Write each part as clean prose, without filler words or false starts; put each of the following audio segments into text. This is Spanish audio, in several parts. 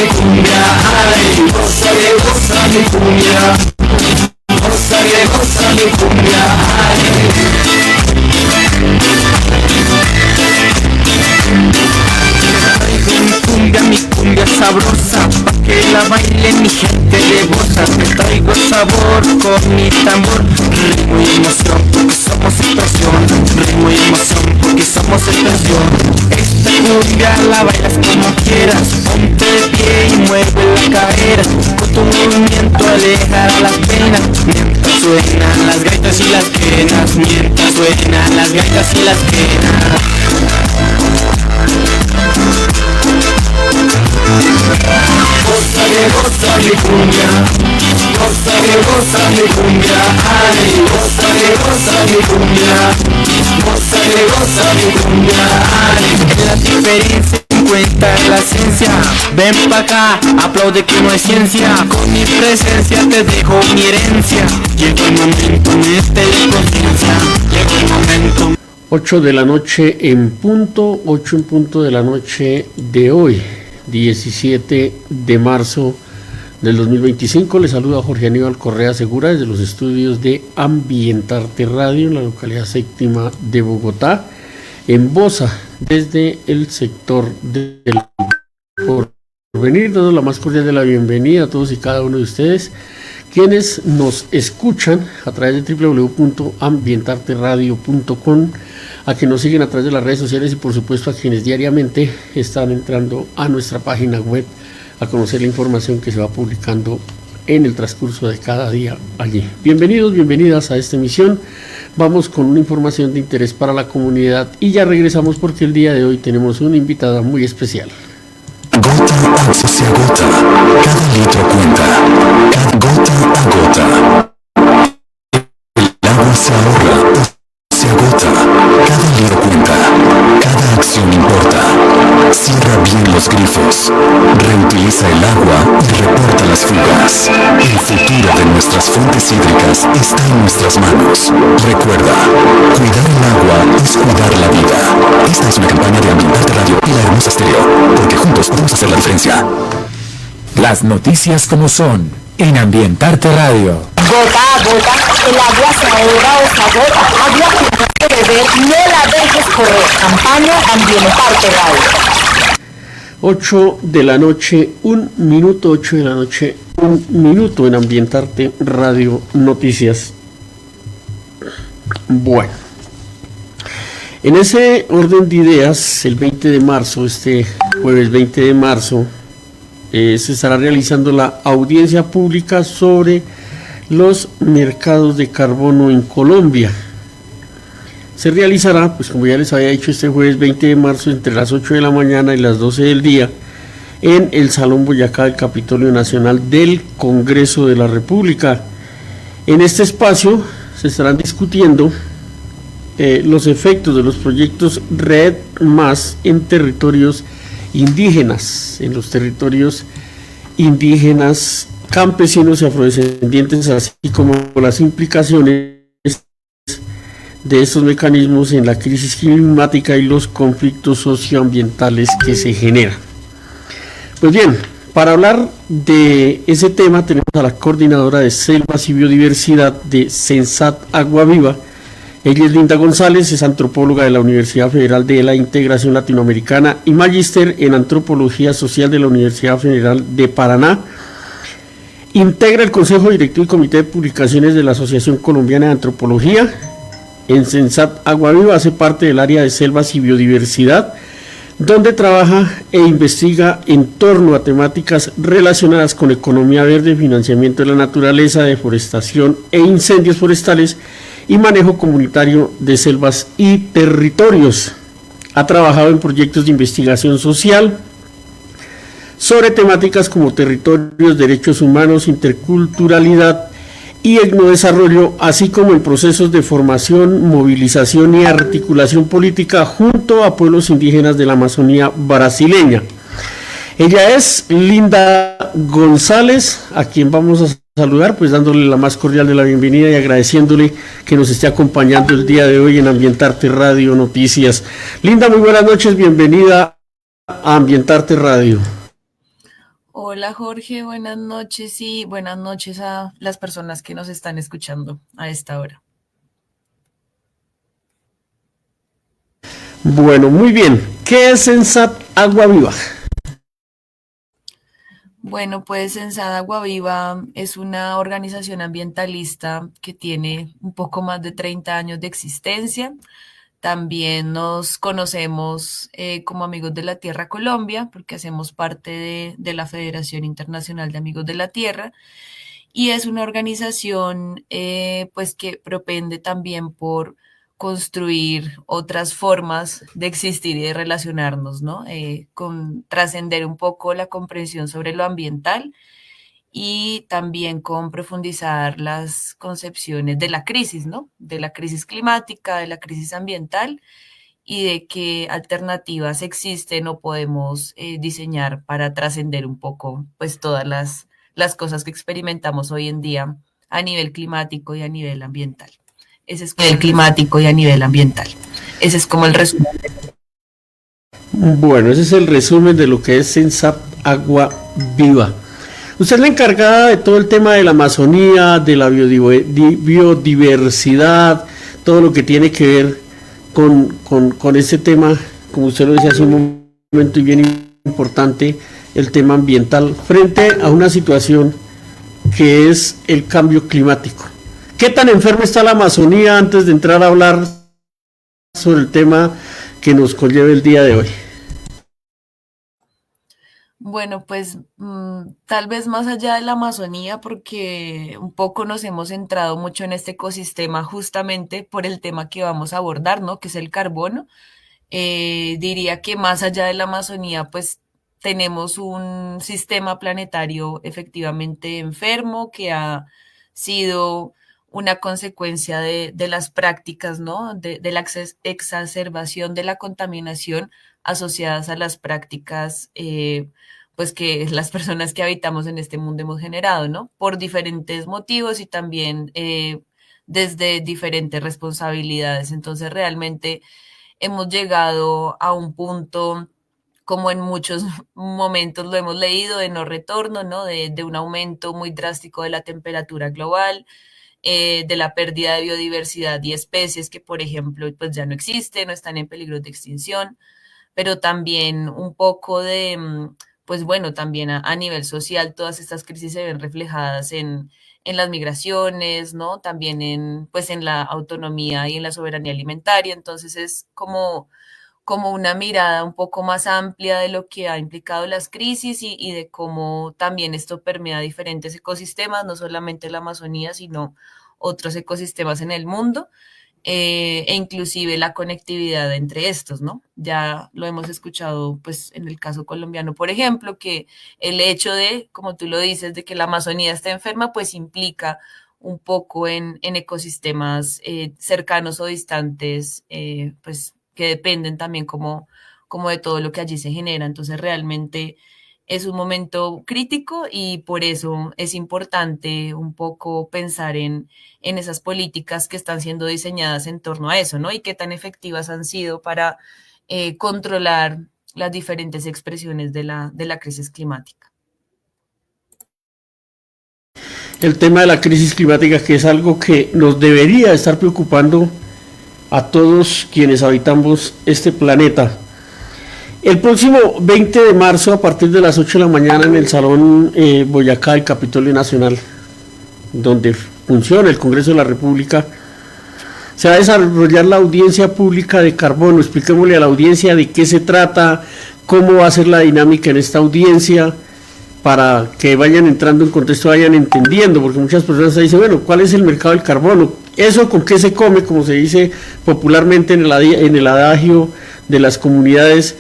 mi cumbia, ay, goza mi cumbia, goza mi cumbia, mi cumbia sabrosa, pa' que la baile mi gente de Bosa. Te traigo sabor con mi tambor, ritmo y emoción, porque somos expresión, ritmo y emoción, porque somos expresión. Esta cumbia la bailas como quieras, ponte de pie y mueve la cadera, con tu movimiento alejará las penas, mientras suenan las gaitas y las quenas, mientras suenan las gaitas y las quenas. Goza mi cumbia, goza mi cumbia, ay, goza mi cumbia, goza mi cumbia, ay. En la diferencia encuentra la esencia, ven pa' acá, aplaude que no es ciencia, con mi presencia te dejo mi herencia, llegó el momento, métele conciencia, llegó el momento. 8 de la noche en punto, 8 en punto de la noche de hoy, 17 de marzo del 2025. Les saluda Jorge Aníbal Correa Segura desde los estudios de Ambientarte Radio en la localidad séptima de Bogotá, en Bosa, desde el sector del Porvenir, dando la más cordial de la bienvenida a todos y cada uno de ustedes quienes nos escuchan a través de www.ambientarteradio.com, a quienes nos siguen a través de las redes sociales y por supuesto a quienes diariamente están entrando a nuestra página web a conocer la información que se va publicando en el transcurso de cada día allí. Bienvenidos, bienvenidas a esta emisión. Vamos con una información de interés para la comunidad y ya regresamos porque el día de hoy tenemos una invitada muy especial. Gota a gota se agota, cada litro cuenta, gota a gota. El agua se ahorra, se agota, cada litro cuenta, cada acción importa. Cierra bien los grifos, reutiliza el agua y reporta las fugas. El futuro de nuestras fuentes hídricas está en nuestras manos. Recuerda, cuidar el agua es cuidar la vida. Esta es una campaña de Ambientarte Radio y La Hermosa Estéreo, porque juntos podemos hacer la diferencia. Las noticias como son, en Ambientarte Radio. Gota a gota, el agua se ahorra o se agota. Agua que no hay que beber, no la dejes correr. Campaña Ambientarte Radio. 8 de la noche, 1 minuto, 8 de la noche, 1 minuto en Ambientarte Radio Noticias. Bueno, en ese orden de ideas, el 20 de marzo, este jueves 20 de marzo, se estará realizando la audiencia pública sobre los mercados de carbono en Colombia. Se realizará, pues como ya les había dicho, este jueves 20 de marzo entre las 8 de la mañana y las 12 del día en el Salón Boyacá del Capitolio Nacional del Congreso de la República. En este espacio se estarán discutiendo los efectos de los proyectos Red Más en territorios indígenas, en los territorios indígenas, campesinos y afrodescendientes, así como las implicaciones de estos mecanismos en la crisis climática y los conflictos socioambientales que se generan. Pues bien, para hablar de ese tema tenemos a la coordinadora de Selvas y Biodiversidad de Sensat Agua Viva. Ella es Linda González, es antropóloga de la Universidad Federal de la Integración Latinoamericana y magíster en Antropología Social de la Universidad Federal de Paraná. Integra el Consejo Directivo y Comité de Publicaciones de la Asociación Colombiana de Antropología. En Sensat Agua Viva hace parte del área de Selvas y Biodiversidad, donde trabaja e investiga en torno a temáticas relacionadas con economía verde, financiamiento de la naturaleza, deforestación e incendios forestales y manejo comunitario de selvas y territorios. Ha trabajado en proyectos de investigación social sobre temáticas como territorios, derechos humanos, interculturalidad y etnodesarrollo, así como en procesos de formación, movilización y articulación política junto a pueblos indígenas de la Amazonía brasileña. Ella es Linda González, a quien vamos a saludar, pues dándole la más cordial de la bienvenida y agradeciéndole que nos esté acompañando el día de hoy en Ambientarte Radio Noticias. Linda, muy buenas noches, bienvenida a Ambientarte Radio. Hola Jorge, buenas noches y buenas noches a las personas que nos están escuchando a esta hora. Bueno, muy bien. ¿Qué es Sensat Agua Viva? Bueno, pues Ensada Agua Viva es una organización ambientalista que tiene un poco más de 30 años de existencia. También nos conocemos como Amigos de la Tierra Colombia, porque hacemos parte de la Federación Internacional de Amigos de la Tierra. Y es una organización pues que propende también por construir otras formas de existir y de relacionarnos, ¿no? Con trascender un poco la comprensión sobre lo ambiental y también con profundizar las concepciones de la crisis, ¿no? De la crisis climática, de la crisis ambiental y de qué alternativas existen o podemos diseñar para trascender un poco pues todas las cosas que experimentamos hoy en día a nivel climático y a nivel ambiental. Ese es como el climático y a nivel ambiental. Ese es como el resumen. Bueno, ese es el resumen de lo que es Sensat Agua Viva. Usted es la encargada de todo el tema de la Amazonía, de la biodiversidad, todo lo que tiene que ver con este tema, como usted lo decía hace un momento y bien importante, el tema ambiental, frente a una situación que es el cambio climático. ¿Qué tan enferma está la Amazonía antes de entrar a hablar sobre el tema que nos conlleva el día de hoy? Bueno, pues tal vez más allá de la Amazonía, porque un poco nos hemos centrado mucho en este ecosistema justamente por el tema que vamos a abordar, ¿no? Que es el carbono. Diría que más allá de la Amazonía, pues tenemos un sistema planetario efectivamente enfermo que ha sido una consecuencia de las prácticas, ¿no? De la exacerbación de la contaminación asociadas a las prácticas, pues que las personas que habitamos en este mundo hemos generado, ¿no? Por diferentes motivos y también desde diferentes responsabilidades. Entonces, realmente hemos llegado a un punto, como en muchos momentos lo hemos leído, de no retorno, ¿no? De un aumento muy drástico de la temperatura global, de la pérdida de biodiversidad y especies que, por ejemplo, pues ya no existen o están en peligro de extinción, pero también un poco de, pues bueno, también a nivel social todas estas crisis se ven reflejadas en las migraciones, ¿no? También en, pues en la autonomía y en la soberanía alimentaria. Entonces es como una mirada un poco más amplia de lo que ha implicado las crisis y de cómo también esto permea diferentes ecosistemas, no solamente la Amazonía, sino otros ecosistemas en el mundo, e inclusive la conectividad entre estos, ¿no? Ya lo hemos escuchado, pues, en el caso colombiano, por ejemplo, que el hecho de, como tú lo dices, de que la Amazonía está enferma, pues implica un poco en ecosistemas cercanos o distantes, pues, que dependen también como de todo lo que allí se genera. Entonces, realmente es un momento crítico y por eso es importante un poco pensar en esas políticas que están siendo diseñadas en torno a eso, ¿no? Y qué tan efectivas han sido para controlar las diferentes expresiones de la crisis climática. El tema de la crisis climática, que es algo que nos debería estar preocupando a todos quienes habitamos este planeta. El próximo 20 de marzo, a partir de las 8 de la mañana, en el Salón Boyacá del Capitolio Nacional, donde funciona el Congreso de la República, se va a desarrollar la audiencia pública de carbono. Expliquémosle a la audiencia de qué se trata, cómo va a ser la dinámica en esta audiencia, para que vayan entrando en contexto, vayan entendiendo, porque muchas personas dicen, bueno, ¿cuál es el mercado del carbono? ¿Eso con qué se come? Como se dice popularmente en el adagio de las comunidades.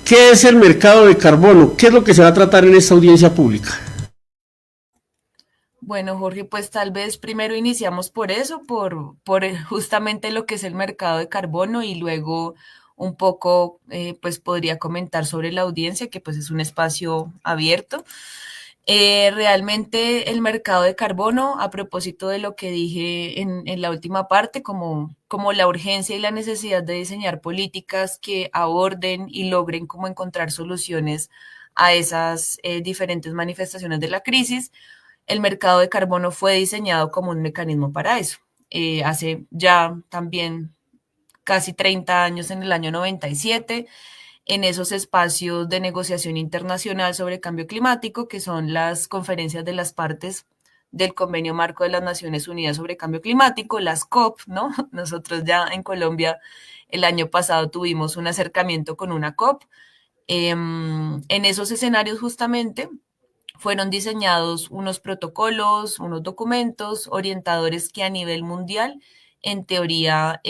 ¿Qué es el mercado de carbono? ¿Qué es lo que se va a tratar en esta audiencia pública? Bueno, Jorge, pues tal vez primero iniciamos por eso, por justamente lo que es el mercado de carbono y luego un poco, pues podría comentar sobre la audiencia, que pues es un espacio abierto. Realmente el mercado de carbono, a propósito de lo que dije en la última parte, como la urgencia y la necesidad de diseñar políticas que aborden y logren como encontrar soluciones a esas diferentes manifestaciones de la crisis. El mercado de carbono fue diseñado como un mecanismo para eso. Hace ya también casi 30 años, en el año 97, en esos espacios de negociación internacional sobre cambio climático, que son las conferencias de las partes del Convenio Marco de las Naciones Unidas sobre Cambio Climático, las COP, ¿no? Nosotros ya en Colombia el año pasado tuvimos un acercamiento con una COP. En esos escenarios justamente fueron diseñados unos protocolos, unos documentos orientadores que a nivel mundial, en teoría,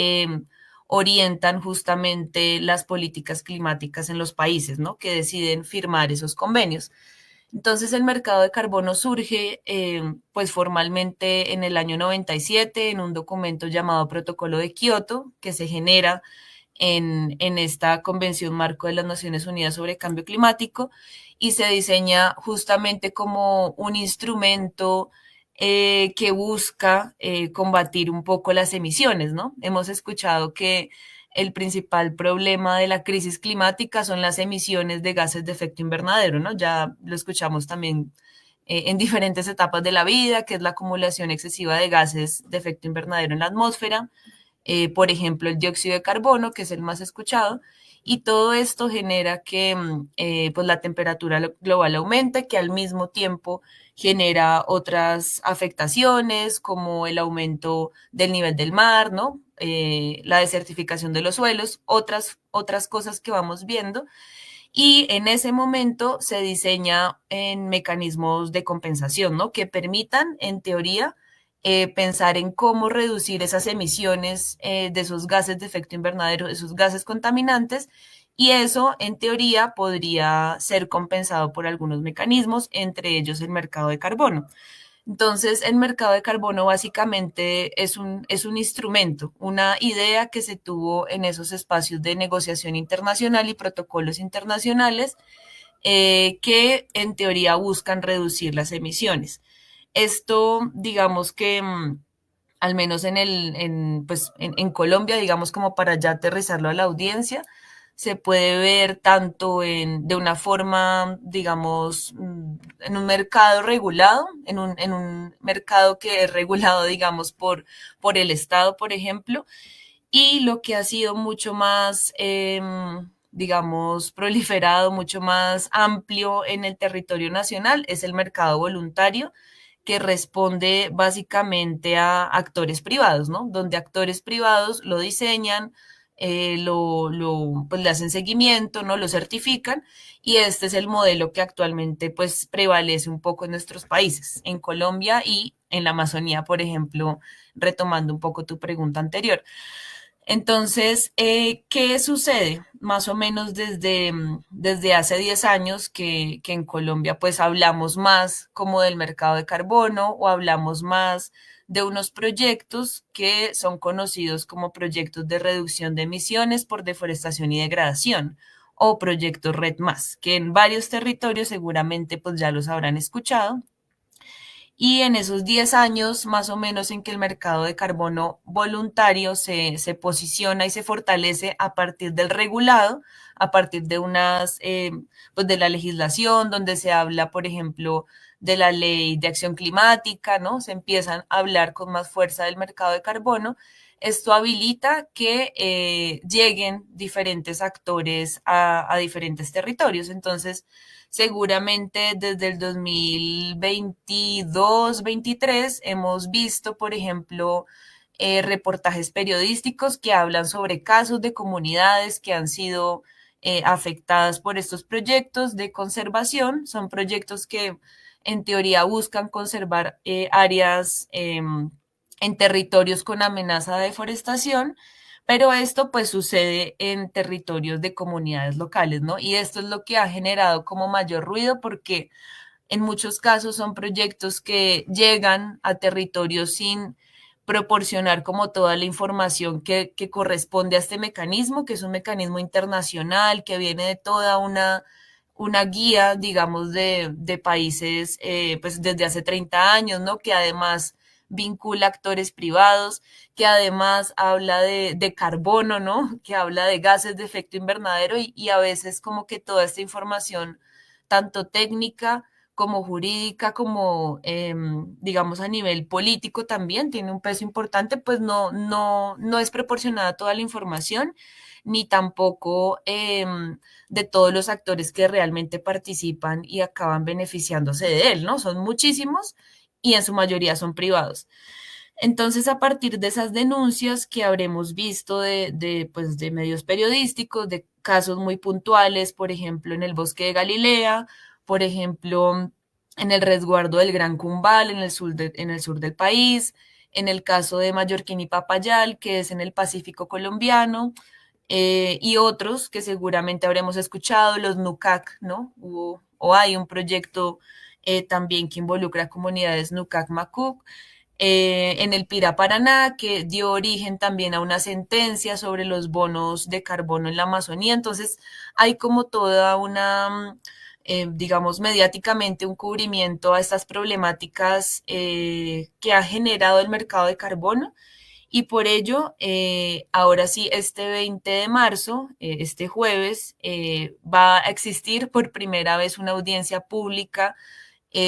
orientan justamente las políticas climáticas en los países, ¿no? Que deciden firmar esos convenios. Entonces el mercado de carbono surge pues formalmente en el año 97 en un documento llamado Protocolo de Kioto, que se genera en esta Convención Marco de las Naciones Unidas sobre Cambio Climático y se diseña justamente como un instrumento que busca combatir un poco las emisiones, ¿no? Hemos escuchado que el principal problema de la crisis climática son las emisiones de gases de efecto invernadero, ¿no? Ya lo escuchamos también en diferentes etapas de la vida, que es la acumulación excesiva de gases de efecto invernadero en la atmósfera, por ejemplo, el dióxido de carbono, que es el más escuchado, y todo esto genera que pues la temperatura global aumente, que al mismo tiempo genera otras afectaciones como el aumento del nivel del mar, ¿no? La desertificación de los suelos, otras cosas que vamos viendo. Y en ese momento se diseña en mecanismos de compensación, ¿no? Que permitan, en teoría, pensar en cómo reducir esas emisiones de esos gases de efecto invernadero, esos gases contaminantes, y eso, en teoría, podría ser compensado por algunos mecanismos, entre ellos el mercado de carbono. Entonces, el mercado de carbono básicamente es un instrumento, una idea que se tuvo en esos espacios de negociación internacional y protocolos internacionales que en teoría buscan reducir las emisiones. Esto, digamos que al menos pues, en Colombia, digamos como para ya aterrizarlo a la audiencia, se puede ver tanto de una forma, digamos, en un mercado regulado, en un mercado que es regulado, digamos, por el Estado, por ejemplo, y lo que ha sido mucho más, digamos, proliferado, mucho más amplio en el territorio nacional es el mercado voluntario, que responde básicamente a actores privados, ¿no? Donde actores privados lo diseñan, pues le hacen seguimiento, ¿no? Lo certifican y este es el modelo que actualmente pues prevalece un poco en nuestros países, en Colombia y en la Amazonía, por ejemplo, retomando un poco tu pregunta anterior. Entonces, ¿qué sucede? Más o menos desde hace 10 años que en Colombia pues hablamos más como del mercado de carbono o hablamos más de unos proyectos que son conocidos como proyectos de reducción de emisiones por deforestación y degradación o proyectos Red Más, que en varios territorios seguramente pues ya los habrán escuchado y en esos 10 años más o menos en que el mercado de carbono voluntario se posiciona y se fortalece a partir del regulado, a partir de pues de la legislación, donde se habla, por ejemplo, de la ley de acción climática, ¿no? Se empiezan a hablar con más fuerza del mercado de carbono. Esto habilita que lleguen diferentes actores a diferentes territorios. Entonces, seguramente desde el 2022-23 hemos visto, por ejemplo, reportajes periodísticos que hablan sobre casos de comunidades que han sido afectadas por estos proyectos de conservación. Son proyectos que en teoría buscan conservar áreas en territorios con amenaza de deforestación, pero esto pues sucede en territorios de comunidades locales, ¿no? Y esto es lo que ha generado como mayor ruido porque en muchos casos son proyectos que llegan a territorios sin proporcionar como toda la información que corresponde a este mecanismo, que es un mecanismo internacional, que viene de toda una guía, digamos, de países, pues desde hace 30 años, ¿no? Que además vincula actores privados, que además habla de carbono, ¿no? Que habla de gases de efecto invernadero y a veces como que toda esta información tanto técnica como jurídica, como digamos a nivel político también, tiene un peso importante, pues no es proporcionada toda la información, ni tampoco de todos los actores que realmente participan y acaban beneficiándose de él, ¿no? Son muchísimos y en su mayoría son privados. Entonces, a partir de esas denuncias que habremos visto pues, de medios periodísticos, de casos muy puntuales, por ejemplo, en el bosque de Galilea, por ejemplo, en el resguardo del Gran Cumbal, en el sur del país, en el caso de Mallorquín y Papayal, que es en el Pacífico colombiano, y otros que seguramente habremos escuchado, los NUCAC, ¿no? O hay un proyecto también que involucra a comunidades NUCAC-MACUC, en el Pira Paraná, que dio origen también a una sentencia sobre los bonos de carbono en la Amazonía. Entonces, hay como toda una, digamos, mediáticamente un cubrimiento a estas problemáticas que ha generado el mercado de carbono. Y por ello, ahora sí, este 20 de marzo, este jueves, va a existir por primera vez una audiencia pública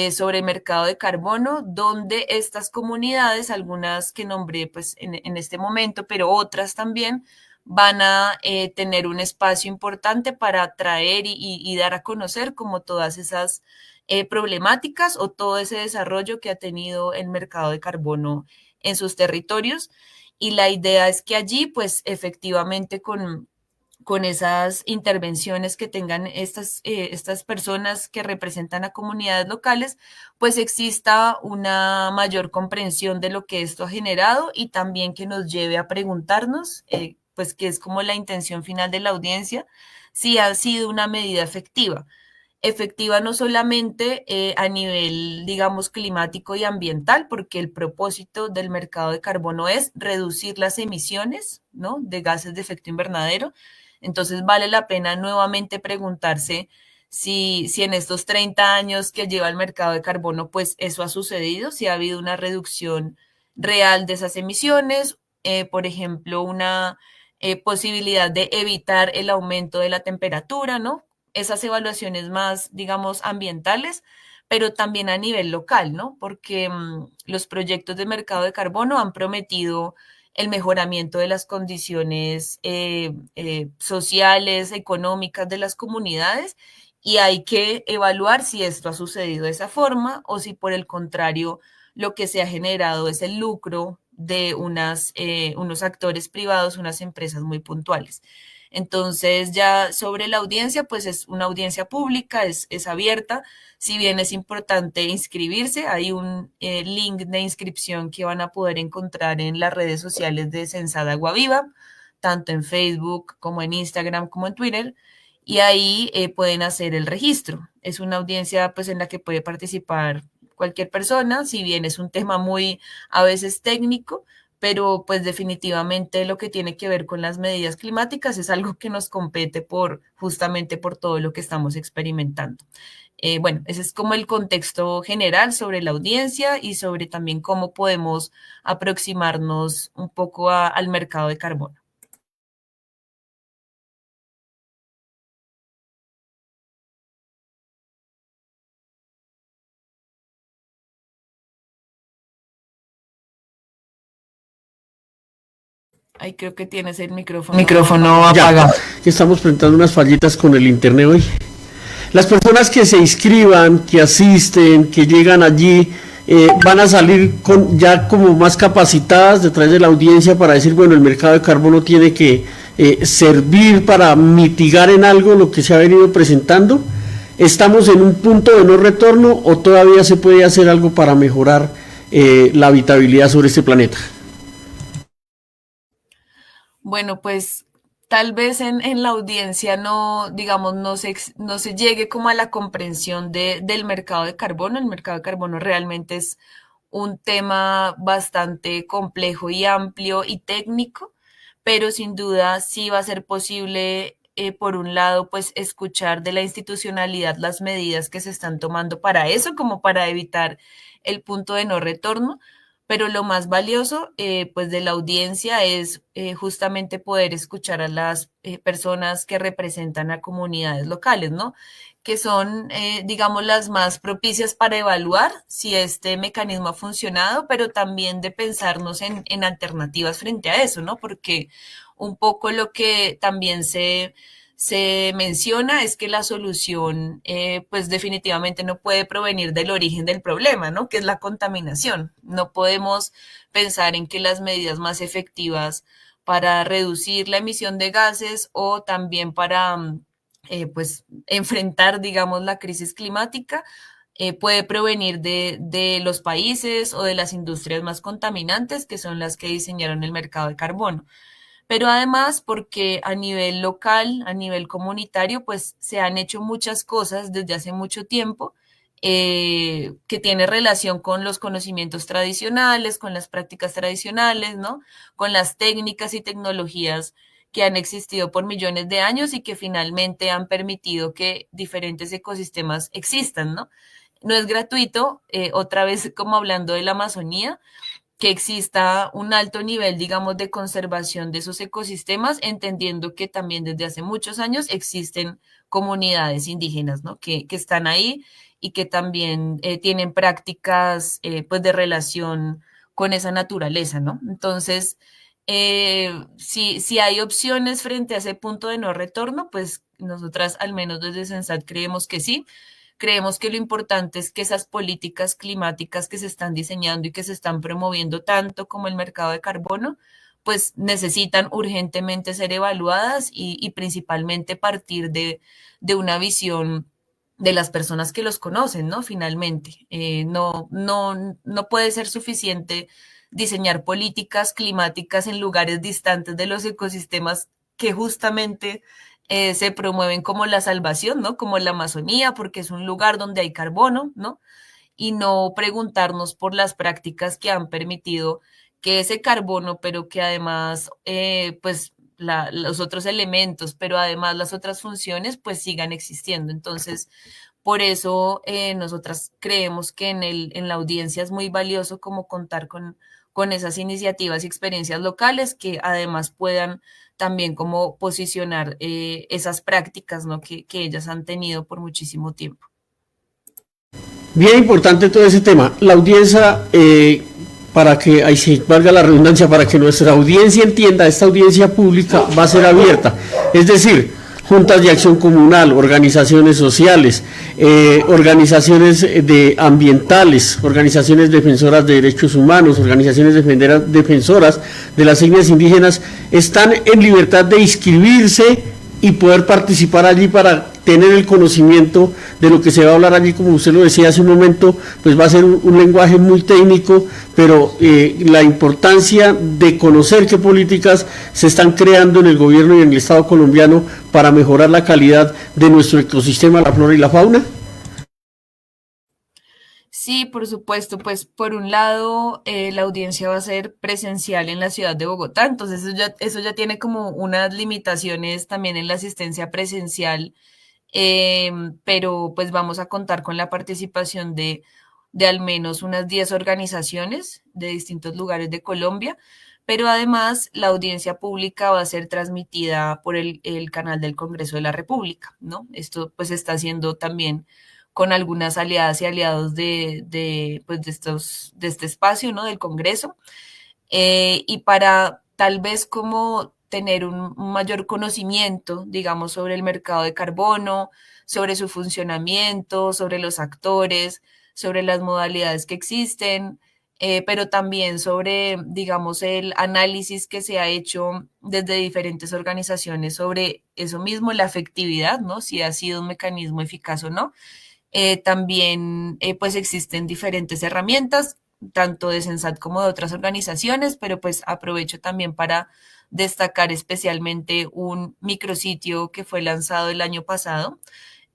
sobre el mercado de carbono, donde estas comunidades, algunas que nombré pues en este momento, pero otras también, van a tener un espacio importante para atraer y dar a conocer como todas esas problemáticas o todo ese desarrollo que ha tenido el mercado de carbono en sus territorios. Y la idea es que allí, pues efectivamente con esas intervenciones que tengan estas personas que representan a comunidades locales, pues exista una mayor comprensión de lo que esto ha generado y también que nos lleve a preguntarnos, pues que es como la intención final de la audiencia, si ha sido una medida efectiva. Efectiva no solamente a nivel, digamos, climático y ambiental, porque el propósito del mercado de carbono es reducir las emisiones, ¿no?, de gases de efecto invernadero. Entonces vale la pena nuevamente preguntarse si en estos 30 años que lleva el mercado de carbono, pues eso ha sucedido, si ha habido una reducción real de esas emisiones, por ejemplo, una posibilidad de evitar el aumento de la temperatura, ¿no? Esas evaluaciones más, digamos, ambientales, pero también a nivel local, ¿no? Porque los proyectos de mercado de carbono han prometido el mejoramiento de las condiciones sociales, económicas de las comunidades y hay que evaluar si esto ha sucedido de esa forma o si por el contrario lo que se ha generado es el lucro de unos actores privados, unas empresas muy puntuales. Entonces, ya sobre la audiencia, pues es una audiencia pública, es abierta. Si bien es importante inscribirse, hay un link de inscripción que van a poder encontrar en las redes sociales de Censada Agua Viva, tanto en Facebook como en Instagram como en Twitter, y ahí pueden hacer el registro. Es una audiencia pues en la que puede participar cualquier persona, si bien es un tema muy a veces técnico, pero pues definitivamente lo que tiene que ver con las medidas climáticas es algo que nos compete justamente por todo lo que estamos experimentando. Bueno, ese es como el contexto general sobre la audiencia y sobre también cómo podemos aproximarnos un poco al mercado de carbono. Ay, creo que tienes el micrófono apagado. Que estamos presentando unas fallitas con el internet hoy. Las personas que se inscriban, que asisten, que llegan allí, van a salir ya como más capacitadas detrás de la audiencia para decir, bueno, el mercado de carbono tiene que servir para mitigar en algo lo que se ha venido presentando. ¿Estamos en un punto de no retorno o todavía se puede hacer algo para mejorar la habitabilidad sobre este planeta? Bueno, pues tal vez en la audiencia no, digamos, no se llegue como a la comprensión del mercado de carbono. El mercado de carbono realmente es un tema bastante complejo y amplio y técnico, pero sin duda sí va a ser posible, por un lado, pues escuchar de la institucionalidad las medidas que se están tomando para eso, como para evitar el punto de no retorno, pero lo más valioso, pues de la audiencia es justamente poder escuchar a las personas que representan a comunidades locales, ¿no? que son, digamos, las más propicias para evaluar si este mecanismo ha funcionado, pero también de pensarnos en alternativas frente a eso, ¿no? Porque un poco lo que también se menciona es que la solución, pues definitivamente no puede provenir del origen del problema, ¿no? Que es la contaminación. No podemos pensar en que las medidas más efectivas para reducir la emisión de gases o también para, pues, enfrentar, digamos, la crisis climática, puede provenir de los países o de las industrias más contaminantes, que son las que diseñaron el mercado de carbono, pero además porque a nivel local, a nivel comunitario, pues se han hecho muchas cosas desde hace mucho tiempo, que tiene relación con los conocimientos tradicionales, con las prácticas tradicionales, ¿no? Con las técnicas y tecnologías que han existido por millones de años y que finalmente han permitido que diferentes ecosistemas existan, ¿no? No es gratuito, otra vez como hablando de la Amazonía, que exista un alto nivel, digamos, de conservación de esos ecosistemas, entendiendo que también desde hace muchos años existen comunidades indígenas, ¿no? Que están ahí y que también tienen prácticas, pues, de relación con esa naturaleza, ¿no? Entonces, si hay opciones frente a ese punto de no retorno, pues nosotras, al menos desde Sensat, creemos que sí. Creemos que lo importante es que esas políticas climáticas que se están diseñando y que se están promoviendo tanto como el mercado de carbono, pues necesitan urgentemente ser evaluadas y principalmente partir de una visión de las personas que los conocen, ¿no? Finalmente, no puede ser suficiente diseñar políticas climáticas en lugares distantes de los ecosistemas que justamente se promueven como la salvación, ¿no? Como la Amazonía, porque es un lugar donde hay carbono, ¿no? Y no preguntarnos por las prácticas que han permitido que ese carbono, pero que además, pues, los otros elementos, pero además las otras funciones, pues sigan existiendo. Entonces, por eso nosotras creemos que en la audiencia es muy valioso como contar con esas iniciativas y experiencias locales que además puedan también como posicionar esas prácticas, ¿no? Que ellas han tenido por muchísimo tiempo. Bien importante todo ese tema. La audiencia, para que, ahí sí, valga la redundancia, para que nuestra audiencia entienda, esta audiencia pública va a ser abierta. Es decir, juntas de acción comunal, organizaciones sociales, organizaciones ambientales, organizaciones defensoras de derechos humanos, organizaciones defensoras de las etnias indígenas, están en libertad de inscribirse y poder participar allí para tener el conocimiento de lo que se va a hablar allí. Como usted lo decía hace un momento, pues va a ser un lenguaje muy técnico, pero la importancia de conocer qué políticas se están creando en el gobierno y en el Estado colombiano para mejorar la calidad de nuestro ecosistema, la flora y la fauna. Sí, por supuesto, pues por un lado la audiencia va a ser presencial en la ciudad de Bogotá, entonces eso ya tiene como unas limitaciones también en la asistencia presencial, pero pues vamos a contar con la participación de al menos unas 10 organizaciones de distintos lugares de Colombia, pero además la audiencia pública va a ser transmitida por el canal del Congreso de la República, ¿no? Esto pues está haciendo también con algunas aliadas y aliados pues de este espacio, ¿no? Del Congreso, y para tal vez como tener un mayor conocimiento, digamos, sobre el mercado de carbono, sobre su funcionamiento, sobre los actores, sobre las modalidades que existen, pero también sobre, digamos, el análisis que se ha hecho desde diferentes organizaciones sobre eso mismo, la efectividad, ¿no? Si ha sido un mecanismo eficaz o no. También pues existen diferentes herramientas, tanto de Sensat como de otras organizaciones, pero pues aprovecho también para destacar especialmente un micrositio que fue lanzado el año pasado,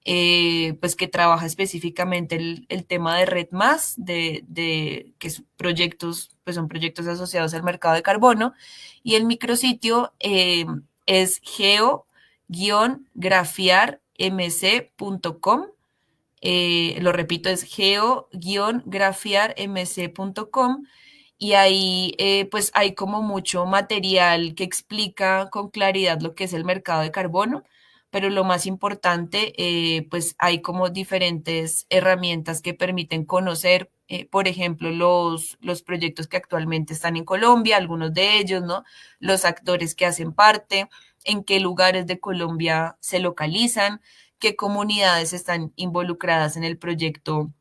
pues que trabaja específicamente el tema de Red Más, que proyectos, pues son proyectos asociados al mercado de carbono, y el micrositio es geo-grafiarmc.com. Lo repito, es geo-grafiarmc.com, y ahí pues hay como mucho material que explica con claridad lo que es el mercado de carbono, pero lo más importante, pues hay como diferentes herramientas que permiten conocer, por ejemplo, los proyectos que actualmente están en Colombia, algunos de ellos, ¿no? Los actores que hacen parte, en qué lugares de Colombia se localizan, qué comunidades están involucradas en el proyecto,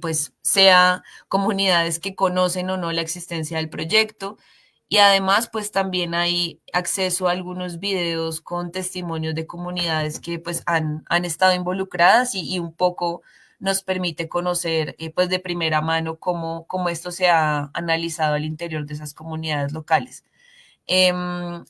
pues sea comunidades que conocen o no la existencia del proyecto. Y además, pues también hay acceso a algunos videos con testimonios de comunidades que pues han estado involucradas y un poco nos permite conocer pues de primera mano cómo esto se ha analizado al interior de esas comunidades locales.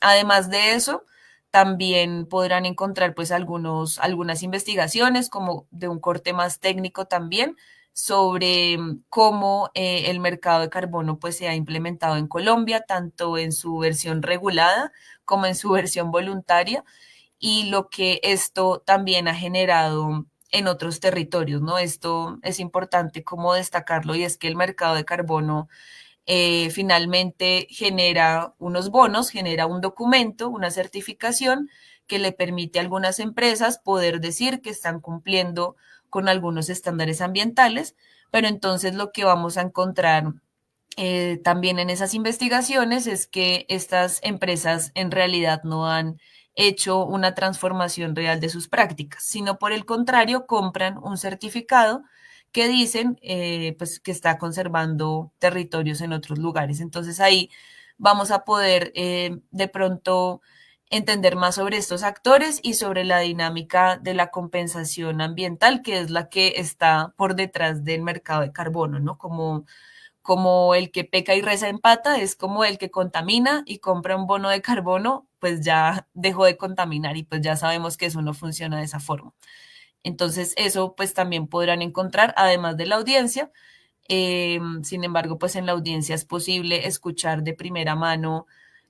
Además de eso, también podrán encontrar pues algunas investigaciones como de un corte más técnico también sobre cómo el mercado de carbono pues se ha implementado en Colombia, tanto en su versión regulada como en su versión voluntaria y lo que esto también ha generado en otros territorios, ¿no? Esto es importante como destacarlo y es que el mercado de carbono finalmente genera unos bonos, genera un documento, una certificación que le permite a algunas empresas poder decir que están cumpliendo con algunos estándares ambientales, pero entonces lo que vamos a encontrar también en esas investigaciones es que estas empresas en realidad no han hecho una transformación real de sus prácticas, sino por el contrario compran un certificado que dicen pues que está conservando territorios en otros lugares. Entonces ahí vamos a poder de pronto entender más sobre estos actores y sobre la dinámica de la compensación ambiental, que es la que está por detrás del mercado de carbono, ¿no? Como el que peca y reza empata, es como el que contamina y compra un bono de carbono, pues ya dejó de contaminar y pues ya sabemos que eso no funciona de esa forma. Entonces, eso pues también podrán encontrar, además de la audiencia. Sin embargo, pues en la audiencia es posible escuchar de primera mano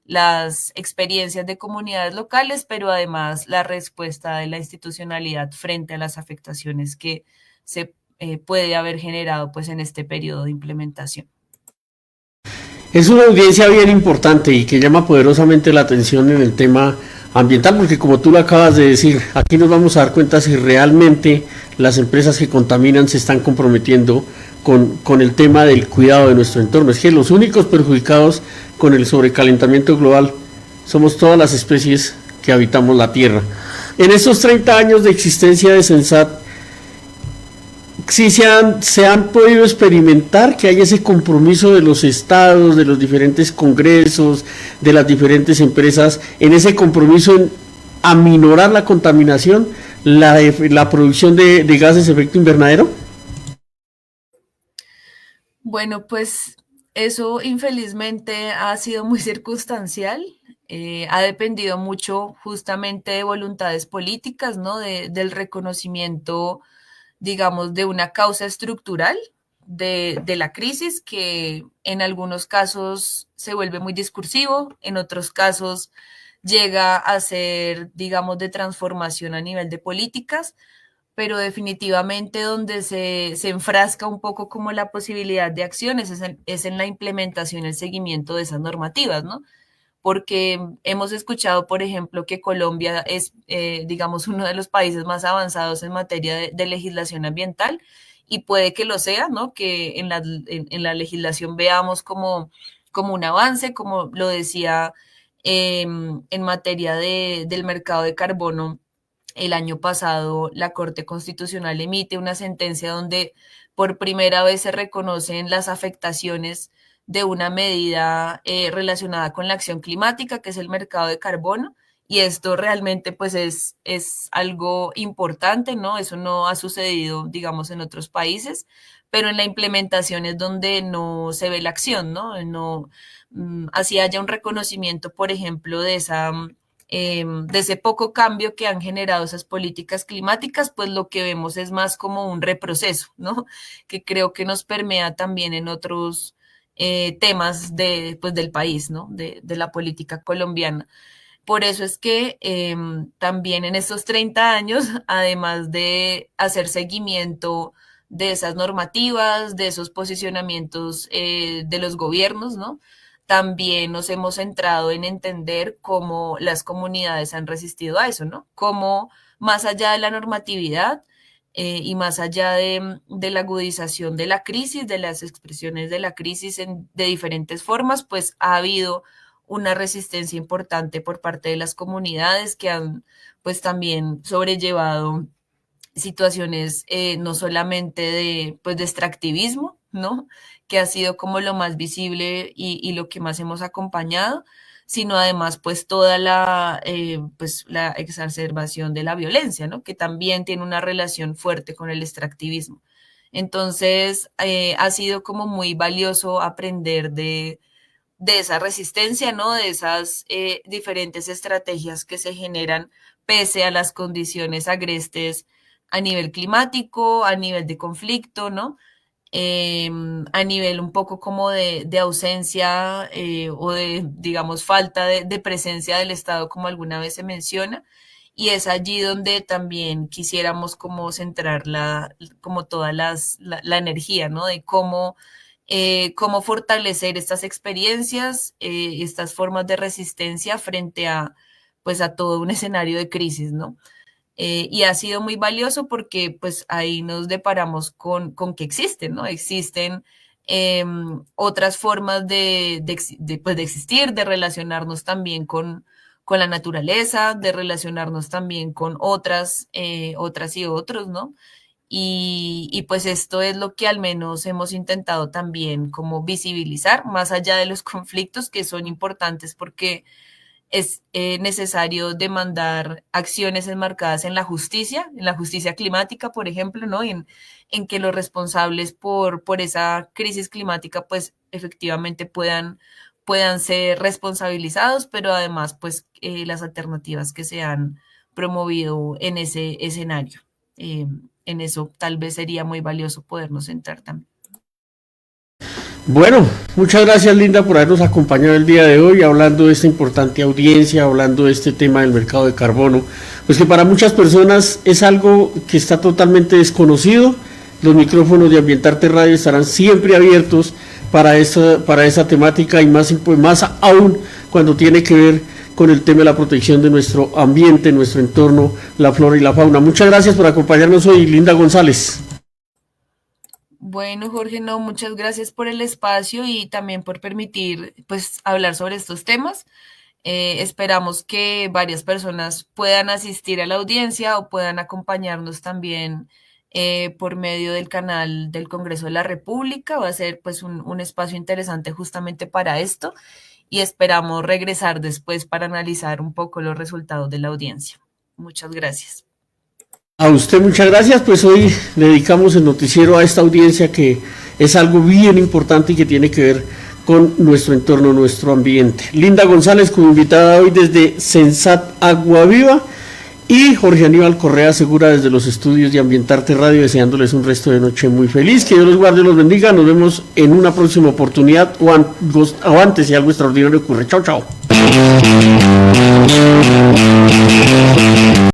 las experiencias de comunidades locales, pero además la respuesta de la institucionalidad frente a las afectaciones que se puede haber generado pues en este periodo de implementación. Es una audiencia bien importante y que llama poderosamente la atención en el tema ambiental, porque como tú lo acabas de decir, aquí nos vamos a dar cuenta si realmente las empresas que contaminan se están comprometiendo con el tema del cuidado de nuestro entorno. Es que los únicos perjudicados con el sobrecalentamiento global somos todas las especies que habitamos la Tierra. En estos 30 años de existencia de Sensat, sí se han podido experimentar que hay ese compromiso de los estados, de los diferentes congresos, de las diferentes empresas, en ese compromiso en aminorar la contaminación, la producción de gases de efecto invernadero. Bueno, pues eso infelizmente ha sido muy circunstancial. Ha dependido mucho justamente de voluntades políticas, ¿no? Del reconocimiento, digamos, de una causa estructural de la crisis que en algunos casos se vuelve muy discursivo, en otros casos llega a ser, digamos, de transformación a nivel de políticas, pero definitivamente donde se enfrasca un poco como la posibilidad de acciones es en la implementación y el seguimiento de esas normativas, ¿no? Porque hemos escuchado, por ejemplo, que Colombia es, digamos, uno de los países más avanzados en materia de legislación ambiental y puede que lo sea, ¿no? Que en la legislación veamos como un avance, como lo decía en materia del mercado de carbono. El año pasado, la Corte Constitucional emite una sentencia donde por primera vez se reconocen las afectaciones de una medida relacionada con la acción climática, que es el mercado de carbono. Y esto realmente pues es algo importante, ¿no? Eso no ha sucedido, digamos, en otros países, pero en la implementación es donde no se ve la acción, ¿no? No así haya un reconocimiento, por ejemplo, de ese poco cambio que han generado esas políticas climáticas, pues lo que vemos es más como un reproceso, ¿no? Que creo que nos permea también en otros temas pues, del país, ¿no? De la política colombiana. Por eso es que también en estos 30 años, además de hacer seguimiento de esas normativas, de esos posicionamientos de los gobiernos, ¿no? también nos hemos centrado en entender cómo las comunidades han resistido a eso, ¿no? Cómo más allá de la normatividad y más allá de la agudización de la crisis, de las expresiones de la crisis de diferentes formas, pues ha habido una resistencia importante por parte de las comunidades que han pues también sobrellevado situaciones no solamente de extractivismo, ¿no? Que ha sido como lo más visible y lo que más hemos acompañado, sino además pues toda pues, la exacerbación de la violencia, ¿no? Que también tiene una relación fuerte con el extractivismo. Entonces, ha sido como muy valioso aprender de esa resistencia, ¿no? De esas diferentes estrategias que se generan pese a las condiciones agrestes a nivel climático, a nivel de conflicto, ¿no? A nivel un poco como de ausencia o de, digamos, falta de presencia del Estado, como alguna vez se menciona. Y es allí donde también quisiéramos como centrar como toda la energía, ¿no? De cómo fortalecer estas experiencias, estas formas de resistencia frente pues, a todo un escenario de crisis, ¿no? Y ha sido muy valioso porque pues ahí nos deparamos con que existen, ¿no? Existen otras formas pues, de existir, de relacionarnos también con la naturaleza, de relacionarnos también con otras y otros, ¿no? Pues esto es lo que al menos hemos intentado también como visibilizar, más allá de los conflictos que son importantes porque es necesario demandar acciones enmarcadas en la justicia climática, por ejemplo, ¿no? En que los responsables por esa crisis climática, pues efectivamente puedan ser responsabilizados, pero además, pues las alternativas que se han promovido en ese escenario. En eso tal vez sería muy valioso podernos centrar también. Bueno, muchas gracias Linda por habernos acompañado el día de hoy hablando de esta importante audiencia, hablando de este tema del mercado de carbono, pues que para muchas personas es algo que está totalmente desconocido. Los micrófonos de Ambientarte Radio estarán siempre abiertos para esa temática y más aún cuando tiene que ver con el tema de la protección de nuestro ambiente, nuestro entorno, la flora y la fauna. Muchas gracias por acompañarnos hoy, Linda González. Bueno, Jorge, no, muchas gracias por el espacio y también por permitir, pues, hablar sobre estos temas. Esperamos que varias personas puedan asistir a la audiencia o puedan acompañarnos también por medio del canal del Congreso de la República. Va a ser, pues, un espacio interesante justamente para esto y esperamos regresar después para analizar un poco los resultados de la audiencia. Muchas gracias. A usted muchas gracias, pues hoy dedicamos el noticiero a esta audiencia que es algo bien importante y que tiene que ver con nuestro entorno, nuestro ambiente. Linda González como invitada hoy desde Sensat Agua Viva y Jorge Aníbal Correa Segura desde los estudios de Ambientarte Radio, deseándoles un resto de noche muy feliz, que Dios los guarde y los bendiga. Nos vemos en una próxima oportunidad o antes si algo extraordinario ocurre. Chao, chao.